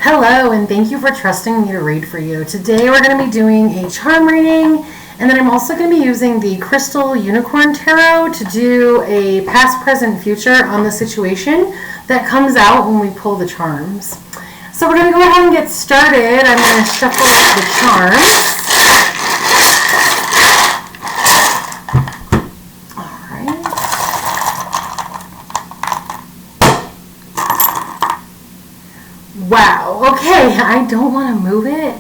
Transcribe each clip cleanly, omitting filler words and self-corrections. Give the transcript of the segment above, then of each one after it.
Hello, and thank you for trusting me to read for you. Today we're going to be doing a charm reading, and then I'm also going to be using the Crystal Unicorn Tarot to do a past, present, future on the situation that comes out when we pull the charms. So we're going to go ahead and get started. I'm going to shuffle the charms. Wow, okay, I don't want to move it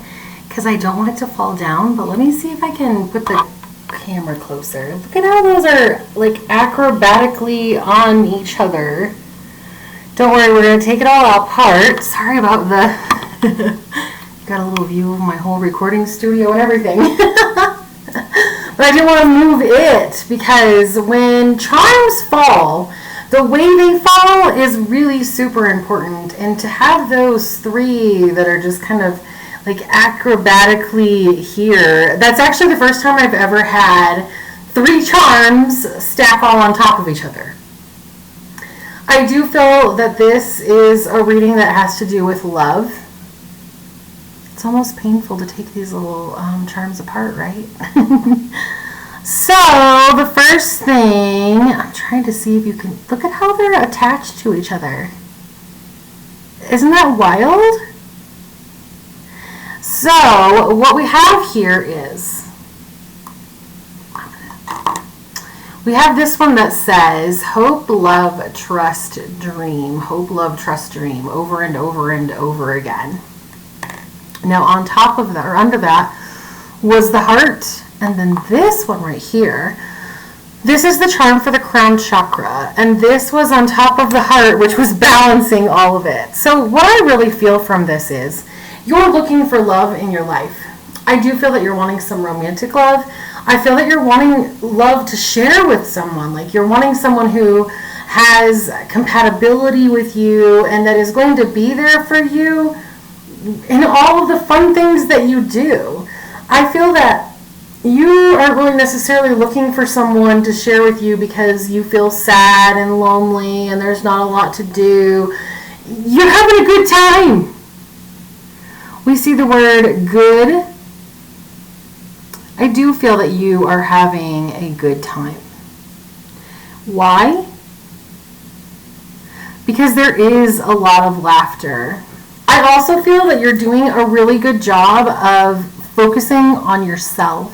because I don't want it to fall down, but let me see if I can put the camera closer. Look at how those are like acrobatically on each other. Don't worry, we're going to take it all apart. Sorry about the... Got a little view of my whole recording studio and everything. But I didn't want to move it because when charms fall, the way they fall is really super important, and to have those three that are just kind of like acrobatically here, that's actually the first time I've ever had three charms stack all on top of each other. I do feel that this is a reading that has to do with love. It's almost painful to take these little charms apart, right? So, the first thing, I'm trying to see if you can, look at how they're attached to each other. Isn't that wild? So, what we have here is, we have this one that says, hope, love, trust, dream. Hope, love, trust, dream, over and over and over again. Now, on top of that, or under that, was the heart. And then this one right here, this is the charm for the crown chakra. And this was on top of the heart, which was balancing all of it. So what I really feel from this is, you're looking for love in your life. I do feel that you're wanting some romantic love. I feel that you're wanting love to share with someone. Like you're wanting someone who has compatibility with you and that is going to be there for you in all of the fun things that you do. I feel that you aren't really necessarily looking for someone to share with you because you feel sad and lonely and there's not a lot to do. You're having a good time. We see the word good. I do feel that you are having a good time. Why? Because there is a lot of laughter. I also feel that you're doing a really good job of focusing on yourself.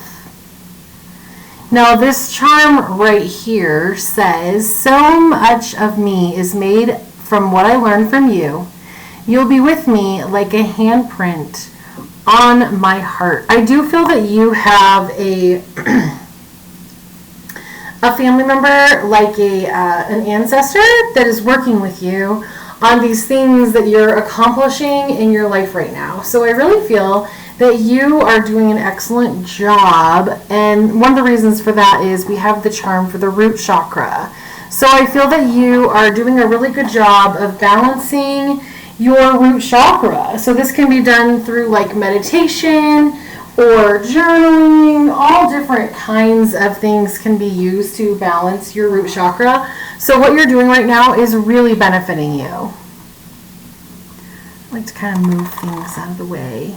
Now this charm right here says, so much of me is made from what I learned from you. You'll be with me like a handprint on my heart. I do feel that you have a family member, like an ancestor that is working with you on these things that you're accomplishing in your life right now. So I really feel that you are doing an excellent job, and one of the reasons for that is we have the charm for the root chakra. So I feel that you are doing a really good job of balancing your root chakra. So this can be done through like meditation or journaling. All different kinds of things can be used to balance your root chakra. So what you're doing right now is really benefiting you. I like to kind of move things out of the way.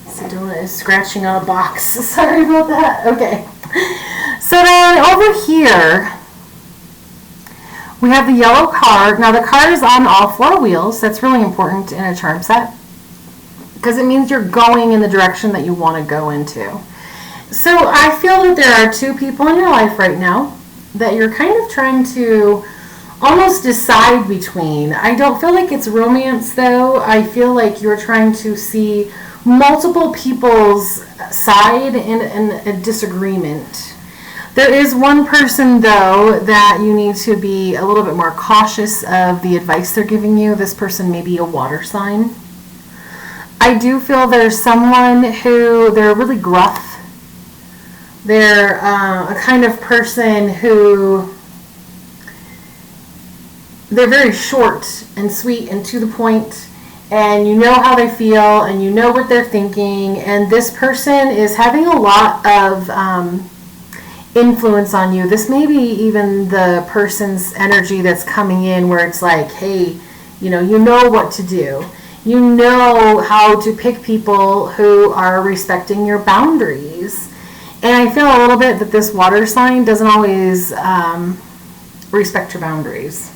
Sedona is scratching on a box. Sorry about that. Okay. So then over here, we have the yellow card. Now the card is on all four wheels. That's really important in a charm set because it means you're going in the direction that you want to go into. So I feel that there are two people in your life right now that you're kind of trying to almost decide between. I don't feel like it's romance though. I feel like you're trying to see multiple people's side in a disagreement. There is one person though that you need to be a little bit more cautious of the advice they're giving you. This person may be a water sign. I do feel there's someone who they're really gruff. They're a kind of person who they're very short and sweet and to the point, and you know how they feel and you know what they're thinking, and this person is having a lot of influence on you. This may be even the person's energy that's coming in where it's like, hey, you know what to do. You know how to pick people who are respecting your boundaries. And I feel a little bit that this water sign doesn't always respect your boundaries.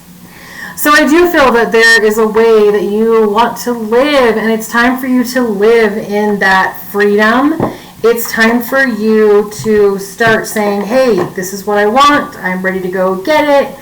So I do feel that there is a way that you want to live, and it's time for you to live in that freedom. It's time for you to start saying, hey, this is what I want. I'm ready to go get it.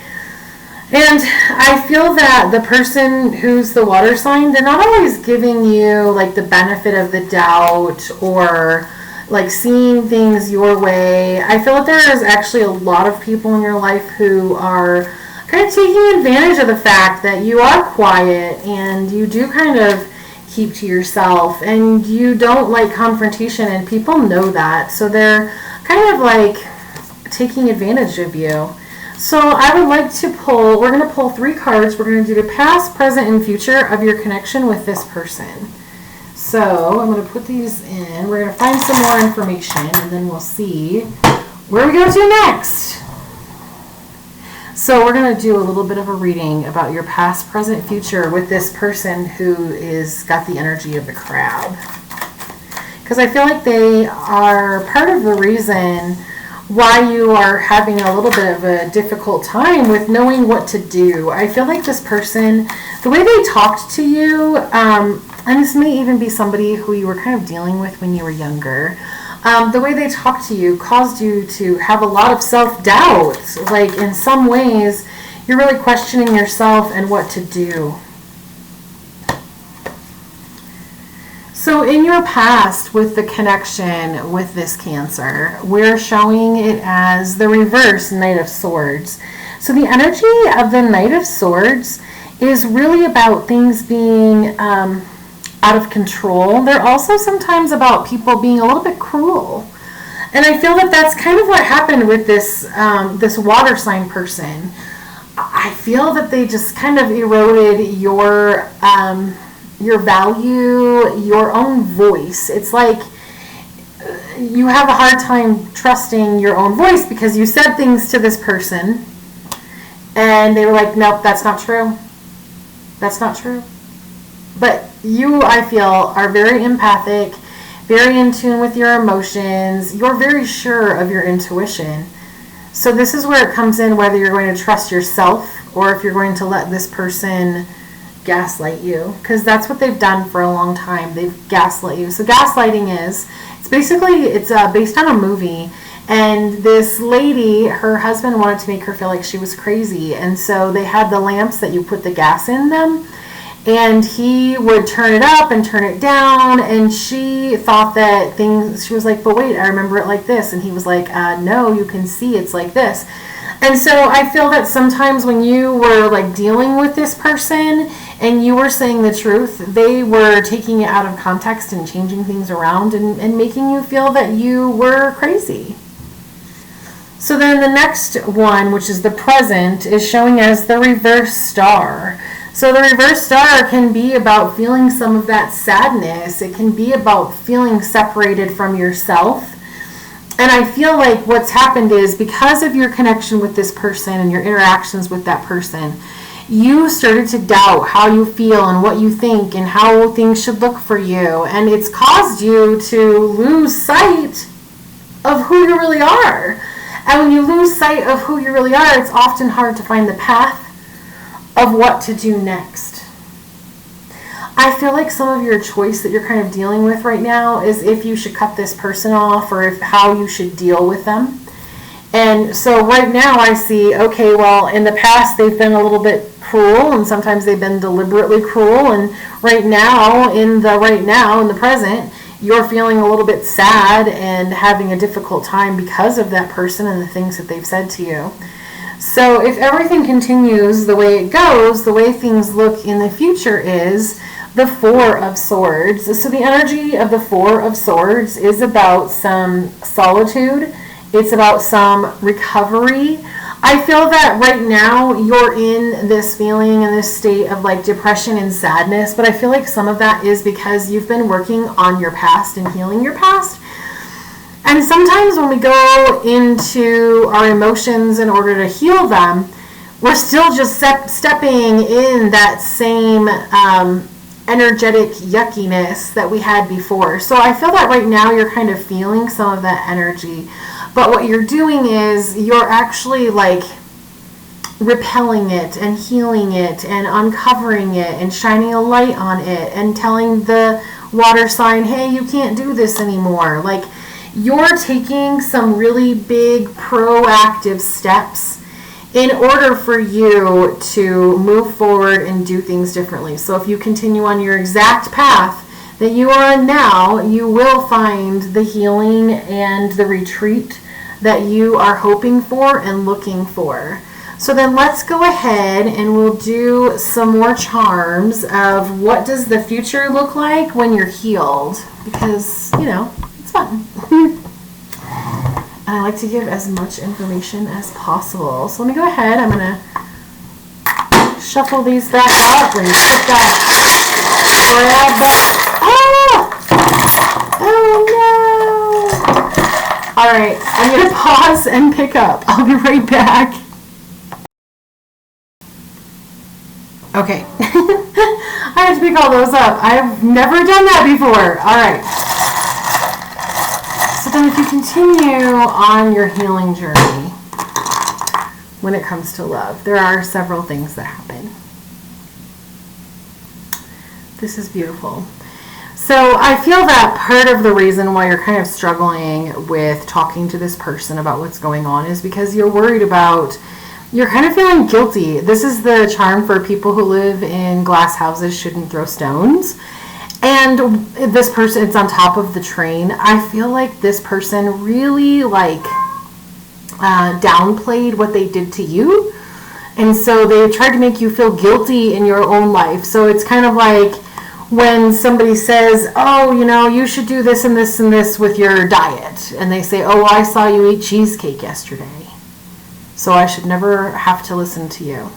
And I feel that the person who's the water sign, they're not always giving you like the benefit of the doubt or like seeing things your way. I feel that there is actually a lot of people in your life who are kind of taking advantage of the fact that you are quiet and you do kind of keep to yourself and you don't like confrontation, and people know that. So they're kind of like taking advantage of you. So I would like to pull, we're going to pull 3 cards. We're going to do the past, present, and future of your connection with this person. So I'm going to put these in. We're going to find some more information, and then we'll see where we go to next. So we're going to do a little bit of a reading about your past, present, future with this person who is got the energy of the crab. Because I feel like they are part of the reason why you are having a little bit of a difficult time with knowing what to do. I feel like this person, the way they talked to you, and this may even be somebody who you were kind of dealing with when you were younger, the way they talked to you caused you to have a lot of self-doubt. Like in some ways, you're really questioning yourself and what to do. So in your past with the connection with this Cancer, we're showing it as the reverse Knight of Swords. So the energy of the Knight of Swords is really about things being out of control. They're also sometimes about people being a little bit cruel. And I feel that that's kind of what happened with this this water sign person. I feel that they just kind of eroded your value, your own voice. It's like you have a hard time trusting your own voice because you said things to this person and they were like, nope, that's not true. That's not true. But you, I feel, are very empathic, very in tune with your emotions. You're very sure of your intuition. So this is where it comes in, whether you're going to trust yourself or if you're going to let this person gaslight you, because that's what they've done for a long time. They've gaslit you. So gaslighting is, it's based on a movie, and this lady, her husband wanted to make her feel like she was crazy, and so they had the lamps that you put the gas in them, and he would turn it up and turn it down, and she thought that she was like, but wait, I remember it like this, and he was like, no, you can see it's like this. And so I feel that sometimes when you were like dealing with this person and you were saying the truth, they were taking it out of context and changing things around and making you feel that you were crazy. So then the next one, which is the present, is showing as the reverse star. So the reverse star can be about feeling some of that sadness. It can be about feeling separated from yourself. And I feel like what's happened is because of your connection with this person and your interactions with that person, you started to doubt how you feel and what you think and how things should look for you. And it's caused you to lose sight of who you really are. And when you lose sight of who you really are, it's often hard to find the path of what to do next. I feel like some of your choice that you're kind of dealing with right now is if you should cut this person off or how you should deal with them. And so right now I see, okay, well, in the past they've been a little bit cruel and sometimes they've been deliberately cruel. And right now, in the present, you're feeling a little bit sad and having a difficult time because of that person and the things that they've said to you. So if everything continues the way it goes, the way things look in the future is the Four of Swords. So the energy of the Four of Swords is about some solitude. It's about some recovery. I feel that right now you're in this feeling and this state of like depression and sadness, but I feel like some of that is because you've been working on your past and healing your past. And sometimes when we go into our emotions in order to heal them, we're still just stepping in that same energetic yuckiness that we had before. So I feel that right now you're kind of feeling some of that energy. But what you're doing is you're actually like repelling it and healing it and uncovering it and shining a light on it and telling the water sign, hey, you can't do this anymore. Like, you're taking some really big proactive steps in order for you to move forward and do things differently. So if you continue on your exact path that you are in now, you will find the healing and the retreat that you are hoping for and looking for. So then let's go ahead and we'll do some more charms of what does the future look like when you're healed, because, you know, it's fun. And I like to give as much information as possible. So let me go ahead. I'm going to shuffle these back up and put that, grab that. Oh no! All right, I'm going to pause and pick up. I'll be right back. Okay, I have to pick all those up. I've never done that before. All right. So then if you continue on your healing journey when it comes to love, there are several things that happen. This is beautiful. So I feel that part of the reason why you're kind of struggling with talking to this person about what's going on is because you're worried about, you're kind of feeling guilty. This is the charm for people who live in glass houses shouldn't throw stones. And this person, it's on top of the train. I feel like this person really downplayed what they did to you. And so they tried to make you feel guilty in your own life. So it's kind of like when somebody says, oh, you know, you should do this and this and this with your diet. And they say, oh, well, I saw you eat cheesecake yesterday, so I should never have to listen to you.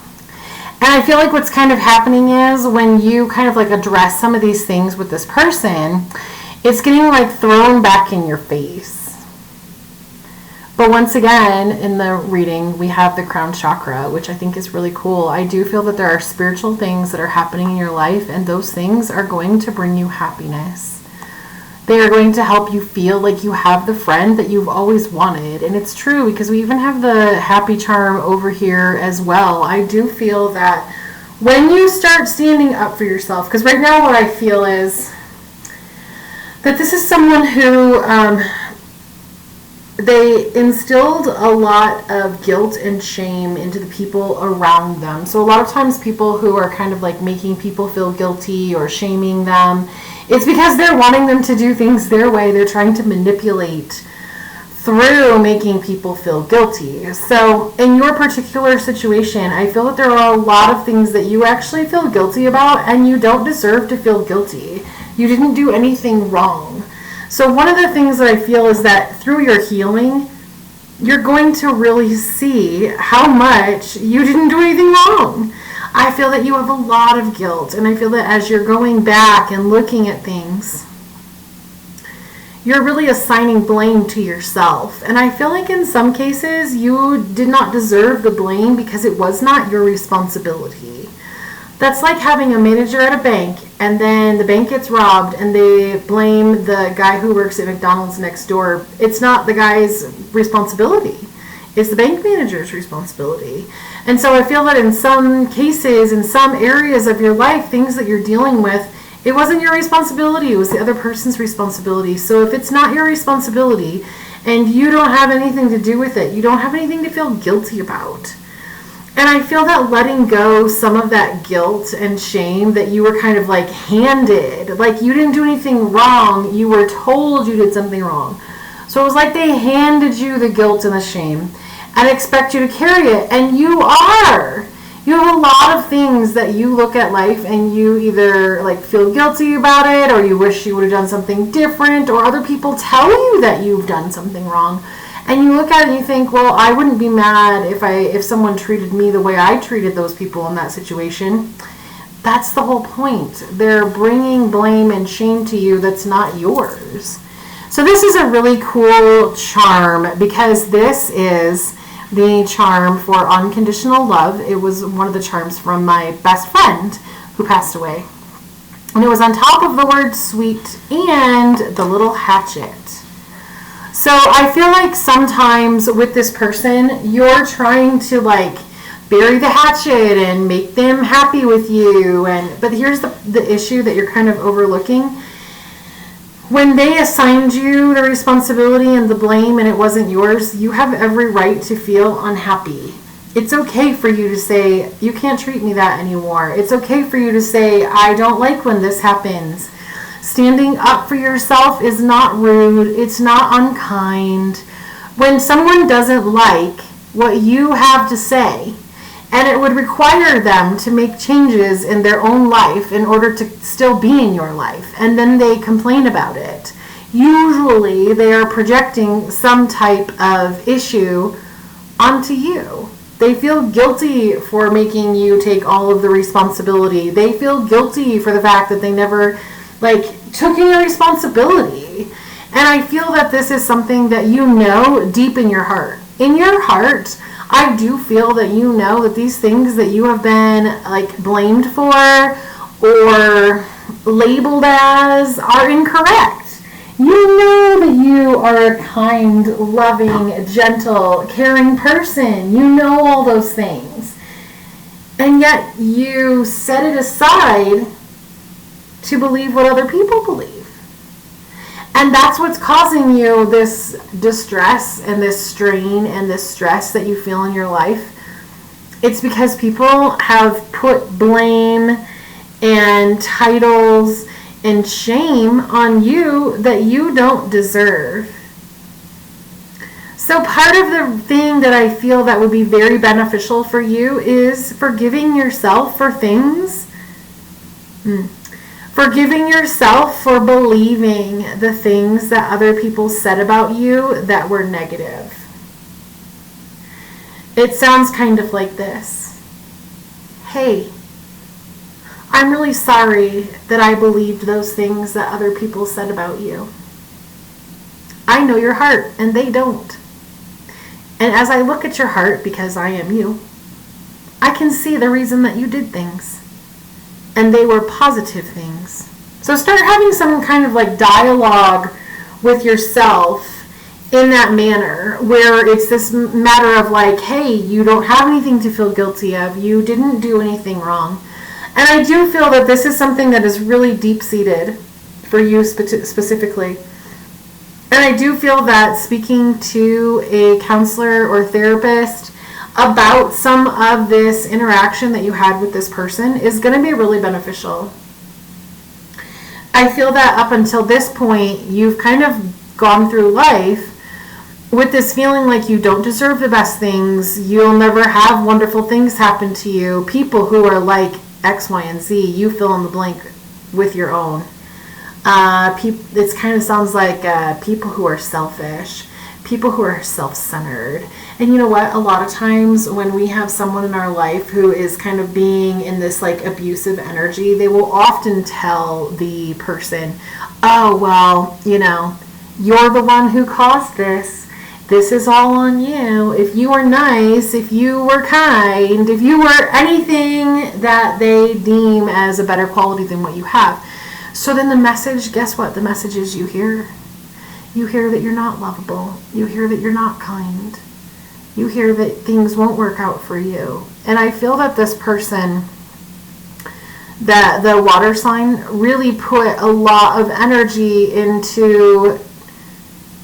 And I feel like what's kind of happening is when you kind of like address some of these things with this person, it's getting like thrown back in your face. But once again, in the reading, we have the crown chakra, which I think is really cool. I do feel that there are spiritual things that are happening in your life, and those things are going to bring you happiness. They are going to help you feel like you have the friend that you've always wanted. And it's true, because we even have the happy charm over here as well. I do feel that when you start standing up for yourself, because right now what I feel is that this is someone who they instilled a lot of guilt and shame into the people around them. So a lot of times people who are kind of like making people feel guilty or shaming them, it's because they're wanting them to do things their way. They're trying to manipulate through making people feel guilty. So in your particular situation, I feel that there are a lot of things that you actually feel guilty about, and you don't deserve to feel guilty. You didn't do anything wrong. So one of the things that I feel is that through your healing, you're going to really see how much you didn't do anything wrong. I feel that you have a lot of guilt, and I feel that as you're going back and looking at things, you're really assigning blame to yourself. And I feel like in some cases you did not deserve the blame because it was not your responsibility. That's like having a manager at a bank, and then the bank gets robbed and they blame the guy who works at McDonald's next door. It's not the guy's responsibility. It's the bank manager's responsibility. And so I feel that in some cases, in some areas of your life, things that you're dealing with, it wasn't your responsibility, it was the other person's responsibility. So if it's not your responsibility and you don't have anything to do with it, you don't have anything to feel guilty about. And I feel that letting go some of that guilt and shame that you were kind of like handed, like you didn't do anything wrong, you were told you did something wrong. So it was like they handed you the guilt and the shame and expect you to carry it. And you are. You have a lot of things that you look at life and you either like feel guilty about it, or you wish you would have done something different, or other people tell you that you've done something wrong. And you look at it and you think, well, I wouldn't be mad if someone treated me the way I treated those people in that situation. That's the whole point. They're bringing blame and shame to you that's not yours. So this is a really cool charm because this is the charm for unconditional love. It was one of the charms from my best friend who passed away. And it was on top of the word sweet and the little hatchet. So I feel like sometimes with this person, you're trying to like bury the hatchet and make them happy with you. But here's the issue that you're kind of overlooking. When they assigned you the responsibility and the blame and it wasn't yours, you have every right to feel unhappy. It's okay for you to say, you can't treat me that anymore. It's okay for you to say, I don't like when this happens. Standing up for yourself is not rude. It's not unkind. When someone doesn't like what you have to say, and it would require them to make changes in their own life in order to still be in your life, and then they complain about it, usually they are projecting some type of issue onto you. They feel guilty for making you take all of the responsibility. They feel guilty for the fact that they never took any responsibility. And I feel that this is something that you know deep in your heart. In your heart, I do feel that you know that these things that you have been blamed for or labeled as are incorrect. You know that you are a kind, loving, gentle, caring person. You know all those things. And yet you set it aside to believe what other people believe. And that's what's causing you this distress and this strain and this stress that you feel in your life. It's because people have put blame and titles and shame on you that you don't deserve. So part of the thing that I feel that would be very beneficial for you is forgiving yourself for things. Forgiving yourself for believing the things that other people said about you that were negative. It sounds kind of like this. Hey, I'm really sorry that I believed those things that other people said about you. I know your heart, and they don't. And as I look at your heart, because I am you, I can see the reason that you did things. And they were positive things. So start having some kind of dialogue with yourself in that manner, where it's this matter of hey, you don't have anything to feel guilty of. You didn't do anything wrong. And I do feel that this is something that is really deep-seated for you specifically. And I do feel that speaking to a counselor or therapist about some of this interaction that you had with this person is going to be really beneficial. I feel that up until this point, you've kind of gone through life with this feeling like you don't deserve the best things. You'll never have wonderful things happen to you. People who are like X, Y, and Z, you fill in the blank with your own. It kind of sounds like people who are selfish, people who are self-centered. And you know what? A lot of times when we have someone in our life who is kind of being in this abusive energy, they will often tell the person, oh, well, you're the one who caused this. This is all on you. If you were nice, if you were kind, if you were anything that they deem as a better quality than what you have. So then the message, guess what? The message is you hear. You hear that you're not lovable. You hear that you're not kind. You hear that things won't work out for you. And I feel that this person, that the water sign, really put a lot of energy into,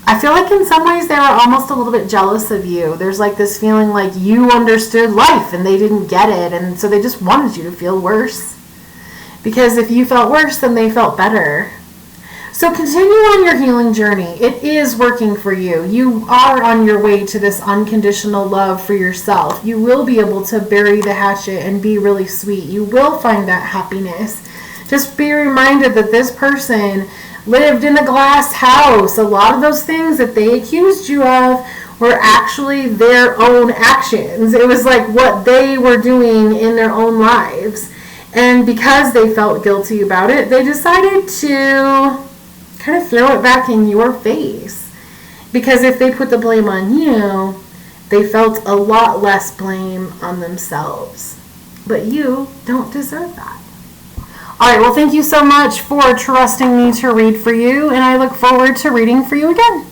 I feel like in some ways they were almost a little bit jealous of you. There's this feeling like you understood life and they didn't get it. And so they just wanted you to feel worse. Because if you felt worse, then they felt better. So continue on your healing journey. It is working for you. You are on your way to this unconditional love for yourself. You will be able to bury the hatchet and be really sweet. You will find that happiness. Just be reminded that this person lived in a glass house. A lot of those things that they accused you of were actually their own actions. It was what they were doing in their own lives. And because they felt guilty about it, they decided to kind of throw it back in your face. Because if they put the blame on you, they felt a lot less blame on themselves. But you don't deserve that. All right, well, thank you so much for trusting me to read for you, and I look forward to reading for you again.